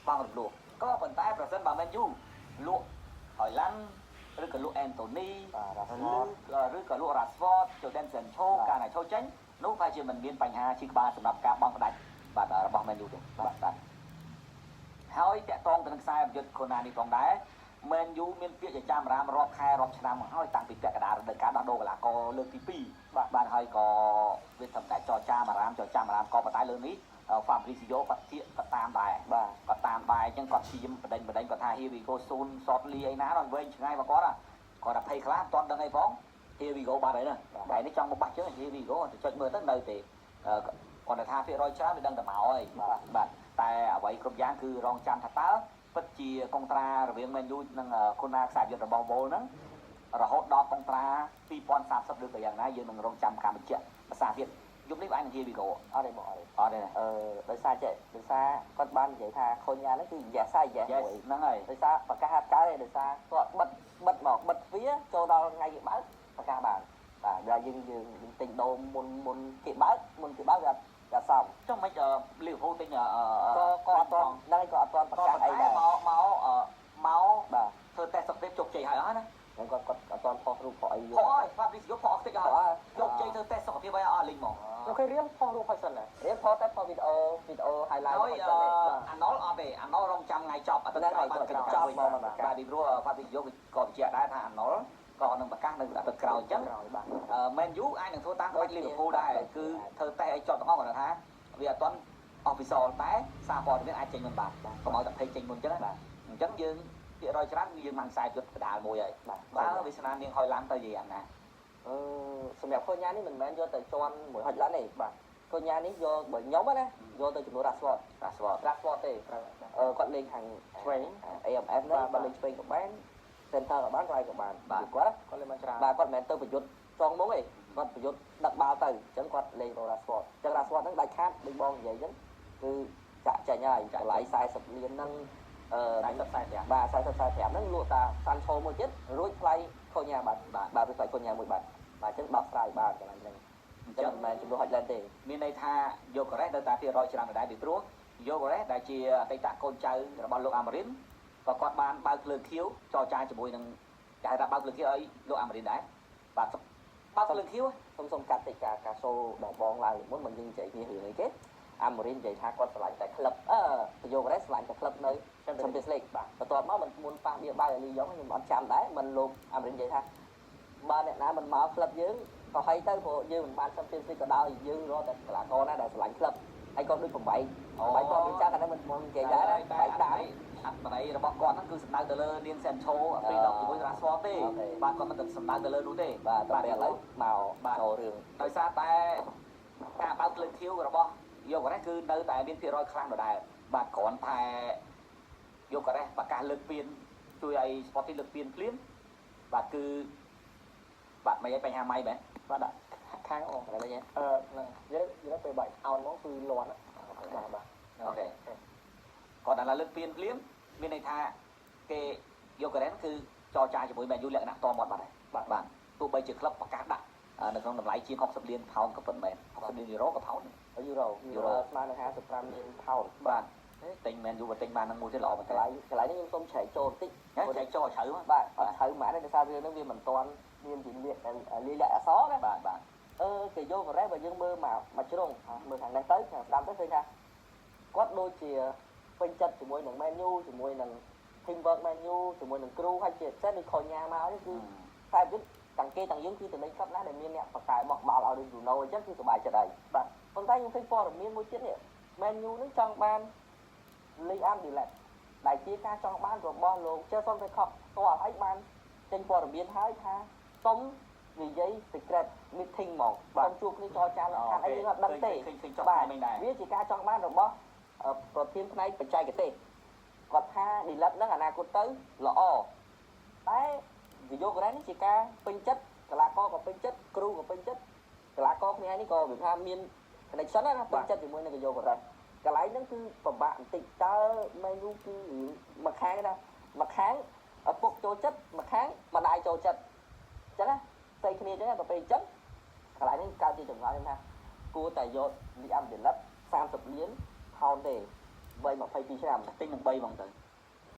បងរំលោះក៏ប៉ុន្តែប្រសិនបើមែនយូលក់ហើយឡាន់ឬក៏លក់អេនតូនីឬក៏លក់រ៉ាស្វតចូលដេនសិនឈោកាលណាឈោចេញនោះប្រហែលជាមិនមានបញ្ហាឈឺក្បាលសម្រាប់ការបង់ផ្ដាច់បាទរបស់មែនយូទេបាទហើយតាក់ទងទៅនឹងខ្សែប្រយុទ្ធកូណានេះផងដែរមែនយូមានពាក្យចាំរាមរាប់ខែរាប់ឆ្នាំមកហើយតាំងពីពាក់កណ្ដាលរដូវកាលដោះដូរកីឡាករលើកទី2បាទហើយក៏វាធ្វើតែចរចាអារាមក៏ប៉ុន្តែលើនេះ Fabrizio គាត់ជាគាត់តាមដែរបាទគាត់តាមដែរអញ្ចឹងគាត់ព្យាយាមបដិញ្ញគាត់ថា here we go soon short លីអីណាដល់វែងឆ្ងាយមកគាត់គាត់តែភ័យខ្លាចអត់ទាន់ដឹងអីផង here we go បាត់ហើយណាតែនេះចង់មកបាច់ជើង here we go ទៅចុចមើលទៅនៅទេគាត់ថាភាគរយច្រើនវាដឹងតែមកហើយបាទតែអ្វីគ្រប់យ៉ាងគឺរងចាំថាតើពិតជាកុងត្រារវាងមែនយូនិងកូណាខ្សែយុទ្ធរបស់វ៉ូលហ្នឹងរហូតដល់កុងត្រា2030ឬក៏យ៉ាងណាយើងនឹងរងចាំការបញ្ជាក់ភាសាទៀតយប់នេះបងនិយាយវីកូអត់ទេបងអត់ទេដោយសារចេះដោយសារគាត់បាននិយាយថាខូនញ៉ាហ្នឹងគឺយ៉ាសាយ៉ាមួយហ្នឹងហើយដោយសារប្រកាសហាត់កើតទេដោយសារគាត់បិទទ្វារចូលដល់ថ្ងៃគេបើកប្រកាសបានបាទដល់យើងទិញដូរមុនគេបើកវាតែសំចុះមិនលីវភូទិញក៏អត់ទាន់ហ្នឹងក៏អត់ទាន់ប្រកាសអីដែរមកបាទធ្វើតេស្តសុខភាពជោគជ័យហើយអស់ណាគាត់អត់ទាន់ផុសរូបផុសអីយកហើយផាប់នេះយកផុសអស់តិចហើយជោគជ័យធ្វើតេស្តសុខភាពឲ្យអស់លីងមកខ្ញុំឃើញរៀនផុសរូបហើយសិនណារៀនផុសតែផុសវីដេអូ highlight ហើយអាណុលអត់ទេអាណុលរងចាំថ្ងៃចប់អត់ទៅក្រោយគាត់ចប់មកបាទពីព្រោះផាប់នេះយកក៏បញ្ជាក់ដែរថាអាណុលក៏នឹងប្រកាសនៅទៅក្រោយអញ្ចឹងមែនយូអាចនឹងធ្វើតាមក្បាច់លីវភូដែរគឺធ្វើតេស្តឲ្យចប់ទាំងអស់គាត់ថាវាអត់ទាន់ official តែសារព័ត៌មានអាចចេញមុនបានកុំឲ្យតែភ័យចេញមុនអញ្ចឹងណាអញ្ចឹងយើងភាគរយច្រើនយើងបានខ្សែយុទ្ធកដាលមួយហើយបាទវាស្នាមនាងហុយឡាន់ទៅនិយាយយ៉ាងណាសម្រាប់កូនញ៉ានេះមិនមែនយកទៅជន់មួយហុចឡាន់ទេបាទកូនញ៉ានេះយកបើខ្ញុំណាយកទៅចំនួនរ៉ាស្វតទេគាត់លេងខាង training AMF ហ្នឹងគាត់លេងឆ្វេងក៏បាន center ក៏បាន right ក៏បានគាត់លេងបានច្រើនបាទគាត់មិនមែនទៅប្រយុទ្ធចងមុខទេគាត់ប្រយុទ្ធដឹកបាល់ទៅអញ្ចឹងគាត់លេងរ៉ាស្វតអញ្ចឹងរ៉ាស្វតហ្នឹងដាច់ខាតដូចបងនិយាយអញ្ចឹងគឺចាក់ចេញហើយតម្លៃ40លានហ្នឹង40បាទ4045ហ្នឹងលក់តាសាន់ឆូមួយទៀតរួចថ្លៃខូញ៉ាបាទថ្លៃខូញ៉ាមួយបាទអញ្ចឹងដោះស្រាយបានកន្លែងហ្នឹងអញ្ចឹងមិនមែនចំនួនហុចឡែនទេមានន័យថាយកកូរ៉េនៅតែភាគរយច្រើនដែរពីព្រោះយកកូរ៉េដែលជាអតីតកូនចៅរបស់លោកអាមេរិនក៏គាត់បានបើកភ្លើងខៀវចរចាជាមួយនឹងគេហៅថាបើកភ្លើងខៀវឲ្យលោកអាមេរិនដែរបាទបើកភ្លើងខៀវសុំកាត់តិចការសូបងឡើងមុនមិនយើងនិយាយគ្នារឿងអីគេអាមេរិននិយាយថាគាត់ឆ្លាញ់តែក្លឹបប្រយោគនេះឆ្លាញ់តែក្លឹបនៅ Champions League បាទបន្ទាប់មកមិនមុនប៉ះវាបើលីយ៉ុងខ្ញុំអត់ចាំដែរមិនលោកអាមេរិននិយាយថាបើអ្នកណាមិនមកក្លឹបយើងក៏ហីទៅព្រោះយើងមិនបាន Champions League ក៏ដោយយើងរកតែកីឡាករណាដែលឆ្លាញ់ក្លឹបហើយក៏ដូច8គាត់មានចាស់តែមិនមកនិយាយដែរបែកដែរអត្ថន័យរបស់គាត់ហ្នឹងគឺសំដៅទៅលើនាងសេនឆូពេលដកជាមួយរ៉ាស្វតទេបាទគាត់មិនទៅសំដៅទៅលើនោះទេបាទឥឡូវមកចូលរឿងដោយសារតែការបើកភ្លើងខៀវរបស់យកកូរ៉េគឺនៅតែមានភាគរយខ្លាំងដដែលបាទគ្រាន់តែយកកូរ៉េប្រកាសលើកពានជួយឲ្យ Sporting លើកពានភ្លាមបាទគឺបាទមិនឲ្យបញ្ហាម៉ៃមែនបាទដាក់ខាងអស់อะไรហ្នឹងយើងពេលបាច់អោនមកគឺលាន់បាទអូខេគាត់ដល់លើកពានភ្លាមមានន័យថាគេយកកូរ៉េគឺចរចាជាមួយមែនយូលក្ខណៈតមាត់បាត់ហើយបាទទោះបីជាក្លឹបប្រកាសដាក់នៅក្នុងតម្លៃជាង60លានផោនក៏ប៉ុន្តែ60លានយូរ៉ូក៏ផោនយូរ៉ូស្មើនឹង55លានផោនបាទទិញមែនយូទិញបាននឹងមួយទៀតល្អប៉ុន្តែកន្លែងនេះខ្ញុំសូមច្រែកចូលបន្តិចច្រែកចូលជ្រៅបាទអត់ជ្រៅហ្មងដោយសាររឿងហ្នឹងវាមិនទាន់មានជាលាយអក្សរណាបាទគេយកកូរ៉េបើយើងមើលមកជ្រុងមើលខាងនេះទៅខាងស្ដាំទៅឃើញថាគាត់ដូចជាពេញចិត្តជាមួយនឹងមែនយូជាមួយនឹង team work មែនយូជាមួយនឹងគ្រូហើយជាពិសេសដូចខូញ៉ាមកនេះគឺតែវិទ្យទាំងគេទាំងយើងគឺទៅលេងក្លឹបណាដែលមានអ្នកបកកាយបោះបាល់ឲ្យដូច Bruno អញ្ចឹងគឺសប្បាយចិត្តហើយបាទប៉ុន្តែខ្ញុំឃើញព័ត៌មានមួយទៀតនេះមែនយូនឹងចង់បាន Liam Delap ដែលជាការចង់បានរបស់លោក Jason Peacock ផ្ទាល់ហើយបានចេញព័ត៌មានហើយថាសុំនិយាយ secret meeting ហ្មងបាទជួបគ្នាចរចាលក្ខខណ្ឌអីយើងអត់ដឹងទេបាទវាជាការចង់បានរបស់ប្រធានផ្នែកបច្ចេកទេសគាត់ថា Delap ហ្នឹងអនាគតទៅល្អតែវិយោគកូរ៉េនេះជាការពេញចិត្តកីឡាករក៏ពេញចិត្តគ្រូក៏ពេញចិត្តកីឡាករគ្នានេះក៏វាថាមាន connection ណាពេញចិត្តជាមួយនឹងវិយោគកូរ៉េកន្លែងហ្នឹងគឺពិបាកបន្តិចតើមែនយូគឺមួយខាងណាមួយខាងឪពុកចូលចិត្តមួយខាងម្ដាយចូលចិត្តអញ្ចឹងណាផ្សេងគ្នាអញ្ចឹងទៅពេលអញ្ចឹងកន្លែងហ្នឹងកើតជាចម្ងល់ខ្ញុំថាគួរតែយក Liam Delap 30លានផោនទេ 3 22 ឆ្នាំទិញនឹង3ហ្មងទៅ